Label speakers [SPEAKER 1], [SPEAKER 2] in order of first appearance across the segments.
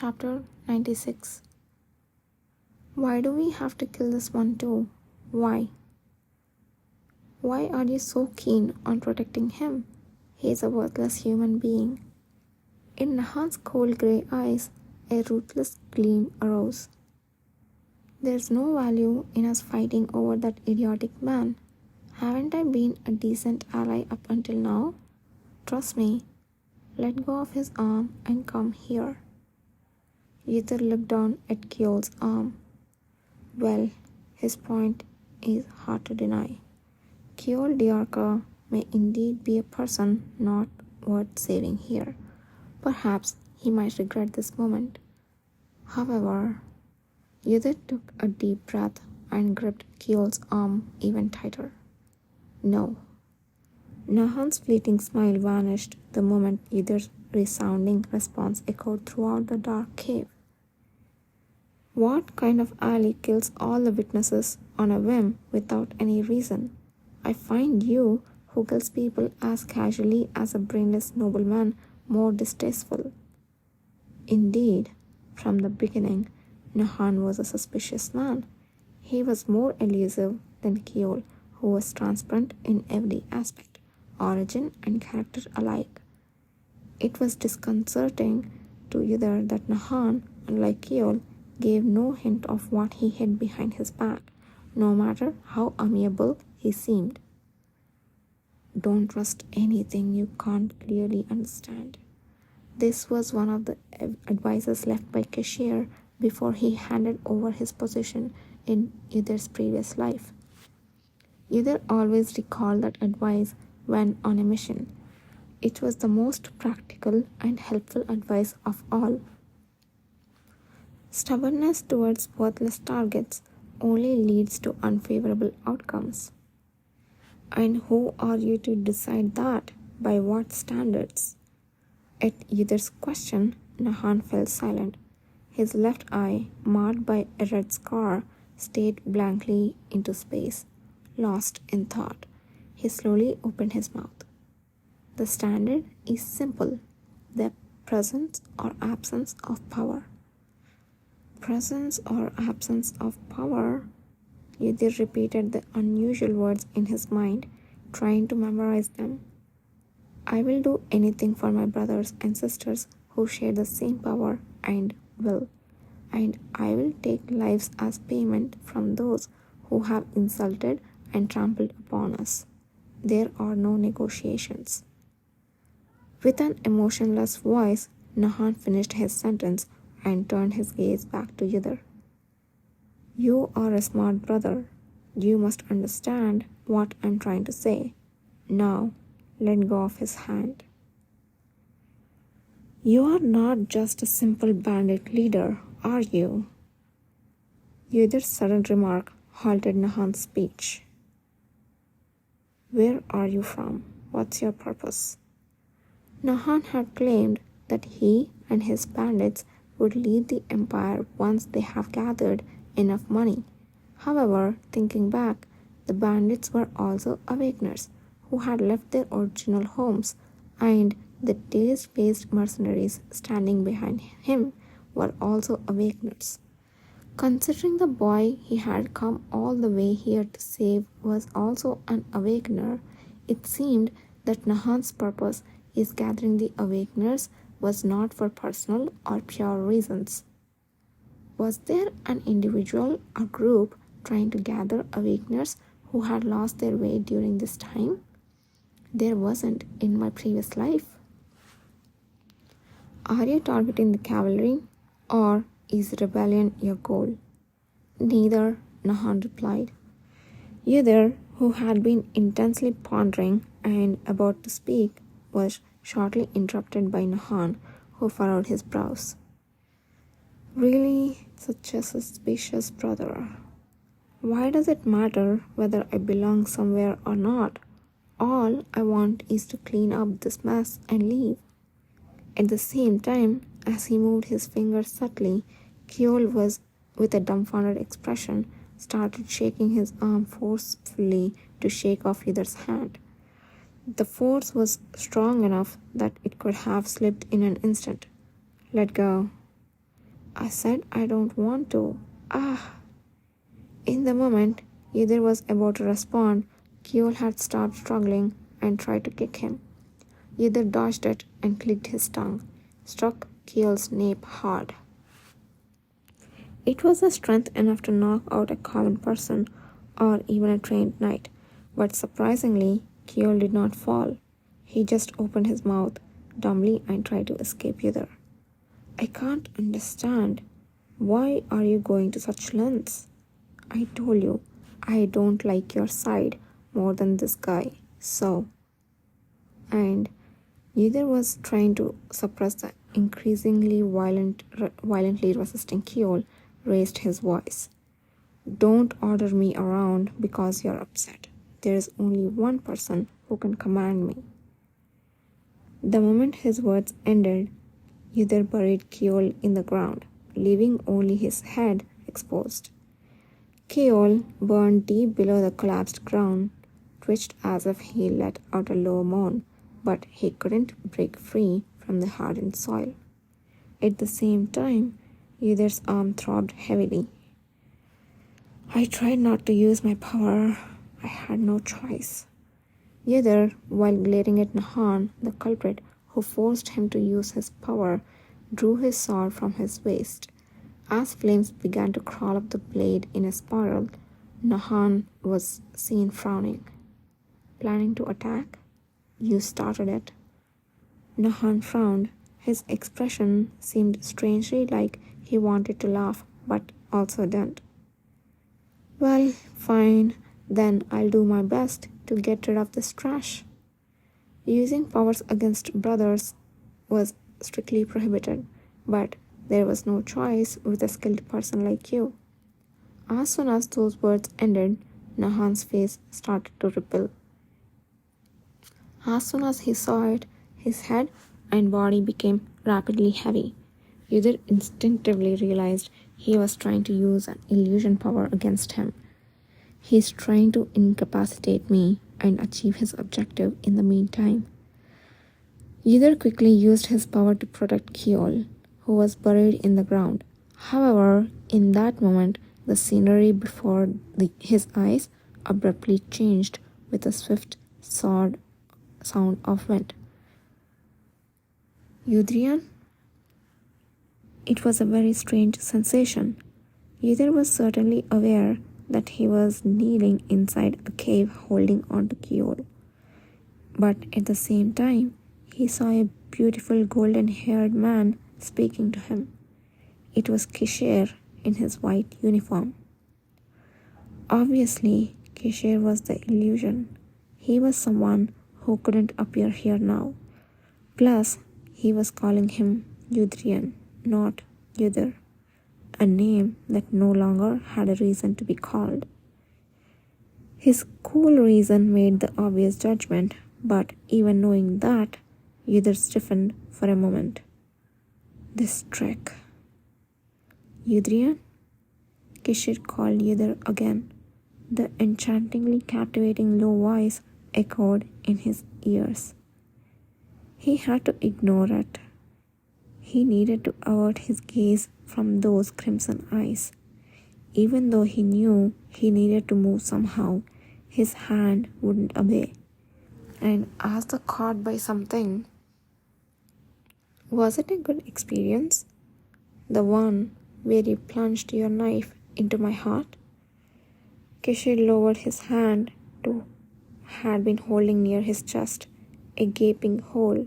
[SPEAKER 1] Chapter 96. Why do we have to kill this one too? Why? Why are you so keen on protecting him? He is a worthless human being. In Nahan's cold grey eyes, a ruthless gleam arose. There's no value in us fighting over that idiotic man. Haven't I been a decent ally up until now? Trust me. Let go of his arm and come here. Yther looked down at Kjol's arm. Well, his point is hard to deny. Kjol Diarka may indeed be a person not worth saving here. Perhaps he might regret this moment. However, Yther took a deep breath and gripped Kjol's arm even tighter. No. Nahan's fleeting smile vanished the moment Yther's resounding response echoed throughout the dark cave. What kind of ally kills all the witnesses on a whim without any reason? I find you, who kills people as casually as a brainless nobleman, more distasteful. Indeed, from the beginning, Nahan was a suspicious man. He was more elusive than Kjol, who was transparent in every aspect, origin and character alike. It was disconcerting to Yther that Nahan, unlike Kjol, gave no hint of what he hid behind his back, no matter how amiable he seemed. Don't trust anything you can't clearly understand. This was one of the advices left by Kashir before he handed over his position in Yther's previous life. Yther always recalled that advice when on a mission. It was the most practical and helpful advice of all. Stubbornness towards worthless targets only leads to unfavorable outcomes. And who are you to decide that? By what standards? At Yther's question, Nahan fell silent. His left eye, marred by a red scar, stared blankly into space, lost in thought. He slowly opened his mouth. The standard is simple: the presence or absence of power. Presence or absence of power? Yther repeated the unusual words in his mind, trying to memorize them. I will do anything for my brothers and sisters who share the same power and will, and I will take lives as payment from those who have insulted and trampled upon us. There are no negotiations. With an emotionless voice, Nahan finished his sentence and turned his gaze back to Yther. You are a smart brother. You must understand what I'm trying to say. Now, let go of his hand. You are not just a simple bandit leader, are you? Yther's sudden remark halted Nahan's speech. Where are you from? What's your purpose? Nahan had claimed that he and his bandits would lead the empire once they have gathered enough money. However, thinking back, the bandits were also awakeners who had left their original homes, and the taste-based mercenaries standing behind him were also awakeners. Considering the boy he had come all the way here to save was also an awakener, it seemed that Nahan's purpose in gathering the awakeners was not for personal or pure reasons. Was there an individual or group trying to gather awakeners who had lost their way during this time? There wasn't in my previous life. Are you targeting the cavalry, or is rebellion your goal? Neither, Nahan replied. Yther, who had been intensely pondering and about to speak, was shortly interrupted by Nahan, who furrowed his brows. Really, such a suspicious brother. Why does it matter whether I belong somewhere or not? All I want is to clean up this mess and leave. At the same time, as he moved his fingers subtly, Kjol was, with a dumbfounded expression, started shaking his arm forcefully to shake off Yther's hand. The force was strong enough that it could have slipped in an instant. Let go. I said I don't want to. Ah! In the moment Ydir was about to respond, Kiol had stopped struggling and tried to kick him. Ydir dodged it and clicked his tongue, struck Kiol's nape hard. It was a strength enough to knock out a common person or even a trained knight, but surprisingly, Kiol did not fall. He just opened his mouth dumbly and tried to escape Ydir. I can't understand. Why are you going to such lengths? I told you, I don't like your side more than this guy, so. And Ydir was trying to suppress the increasingly violently resisting Kiol, raised his voice. Don't order me around because you're upset. There is only one person who can command me. The moment his words ended, Ydir buried Kiol in the ground, leaving only his head exposed. Kiol, burned deep below the collapsed ground, twitched as if he let out a low moan, but he couldn't break free from the hardened soil. At the same time, Ydir's arm throbbed heavily. I tried not to use my power. I had no choice. Ydir, while glaring at Nahon, the culprit who forced him to use his power, drew his sword from his waist. As flames began to crawl up the blade in a spiral, Nahon was seen frowning. Planning to attack? You started it. Nahon frowned. His expression seemed strangely like he wanted to laugh, but also didn't. Well, fine. Then I'll do my best to get rid of this trash. Using powers against brothers was strictly prohibited, but there was no choice with a skilled person like you. As soon as those words ended, Nahon's face started to ripple. As soon as he saw it, his head and body became rapidly heavy. Ydir instinctively realized he was trying to use an illusion power against him. He's trying to incapacitate me and achieve his objective in the meantime. Ydir quickly used his power to protect Kiol, who was buried in the ground. However, in that moment, the scenery before his eyes abruptly changed with a swift sound of wind. Yudrian? It was a very strange sensation. Ydir was certainly aware that he was kneeling inside a cave holding onto Kiol. But at the same time, he saw a beautiful golden-haired man speaking to him. It was Kishir in his white uniform. Obviously, Kishir was the illusion. He was someone who couldn't appear here now. Plus, he was calling him Yudrian, not Ydir, a name that no longer had a reason to be called. His cool reason made the obvious judgment, but even knowing that, Ydir stiffened for a moment. This trick. Yudrian? Kishir called Ydir again. The enchantingly captivating low voice echoed in his ears. He had to ignore it. He needed to avert his gaze from those crimson eyes. Even though he knew he needed to move somehow, his hand wouldn't obey. And as though caught by something, was it a good experience? The one where you plunged your knife into my heart? Kishir lowered his hand to had been holding near his chest, a gaping hole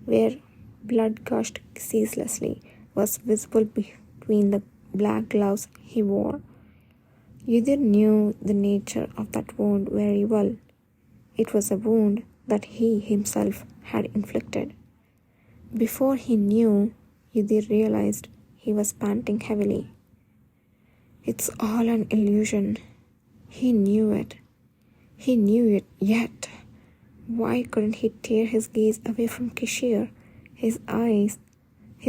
[SPEAKER 1] where blood gushed ceaselessly was visible between the black gloves he wore. Ydir knew the nature of that wound very well. It was a wound that he himself had inflicted. Before he knew, Ydir realized he was panting heavily. It's all an illusion. He knew it. He knew it yet. Why couldn't he tear his gaze away from Kishir? His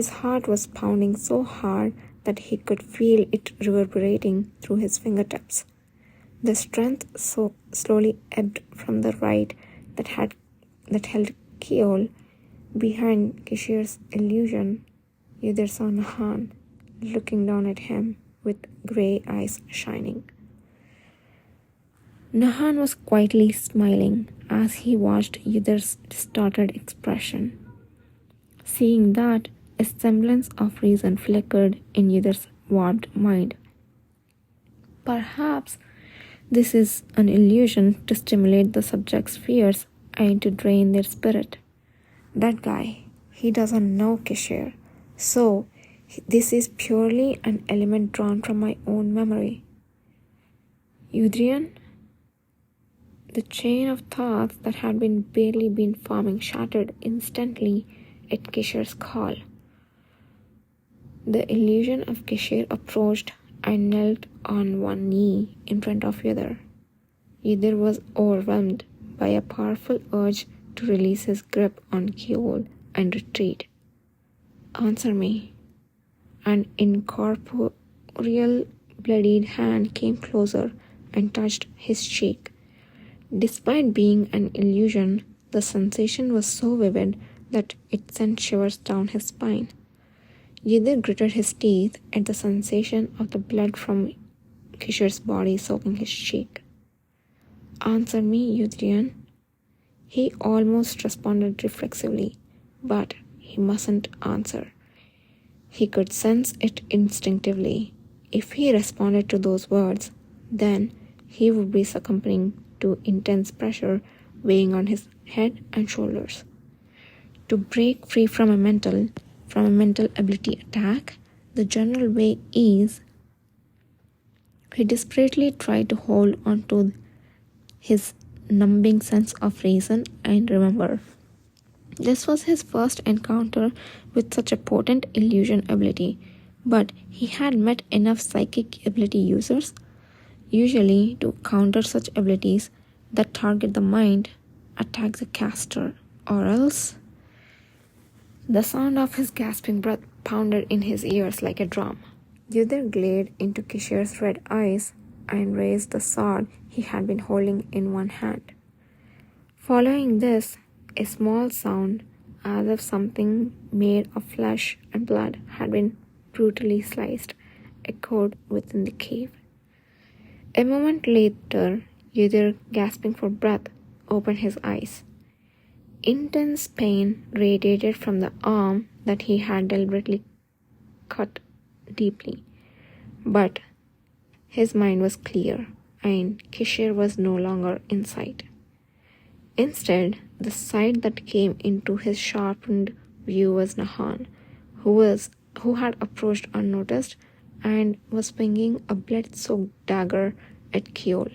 [SPEAKER 1] heart was pounding so hard that he could feel it reverberating through his fingertips. The strength so slowly ebbed from the right that held Kiol. Behind Kishir's illusion, Ydir saw Nahon, looking down at him with grey eyes shining. Nahan was quietly smiling as he watched Yudhir's distorted expression. Seeing that, a semblance of reason flickered in Yudhir's warped mind. Perhaps this is an illusion to stimulate the subject's fears and to drain their spirit. That guy, he doesn't know Kishir, so this is purely an element drawn from my own memory. Yudhirian? The chain of thoughts that had barely been forming shattered instantly at Kishir's call. The illusion of Kishir approached and knelt on one knee in front of Yudhir. Yudhir was overwhelmed by a powerful urge to release his grip on Keol and retreat. Answer me. An incorporeal bloodied hand came closer and touched his cheek. Despite being an illusion, the sensation was so vivid that it sent shivers down his spine. Yudhir gritted his teeth at the sensation of the blood from Kishir's body soaking his cheek. Answer me, Yudhirian. He almost responded reflexively, but he mustn't answer. He could sense it instinctively. If he responded to those words, then he would be succumbing to intense pressure weighing on his head and shoulders. To break free from a mental ability attack, the general way is he desperately tried to hold on to his numbing sense of reason and remember. This was his first encounter with such a potent illusion ability, but he had met enough psychic ability users, usually to counter such abilities that target the mind, attack the caster, or else. The sound of his gasping breath pounded in his ears like a drum. Yudhir glared into Kishir's red eyes and raised the sword he had been holding in one hand. Following this, a small sound, as if something made of flesh and blood had been brutally sliced, echoed within the cave. A moment later, Yudhir, gasping for breath, opened his eyes. Intense pain radiated from the arm that he had deliberately cut deeply. But his mind was clear, and Kishir was no longer in sight. Instead, the sight that came into his sharpened view was Nahan, who had approached unnoticed and was swinging a blood-soaked dagger at Keol.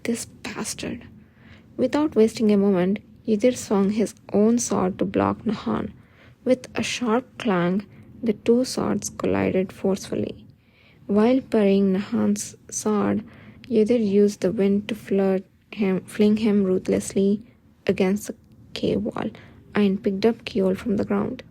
[SPEAKER 1] This bastard! Without wasting a moment, Yudhir swung his own sword to block Nahan. With a sharp clang, the two swords collided forcefully. While parrying Nahan's sword, Yudhir used the wind to fling him ruthlessly against the cave wall and picked up Keol from the ground.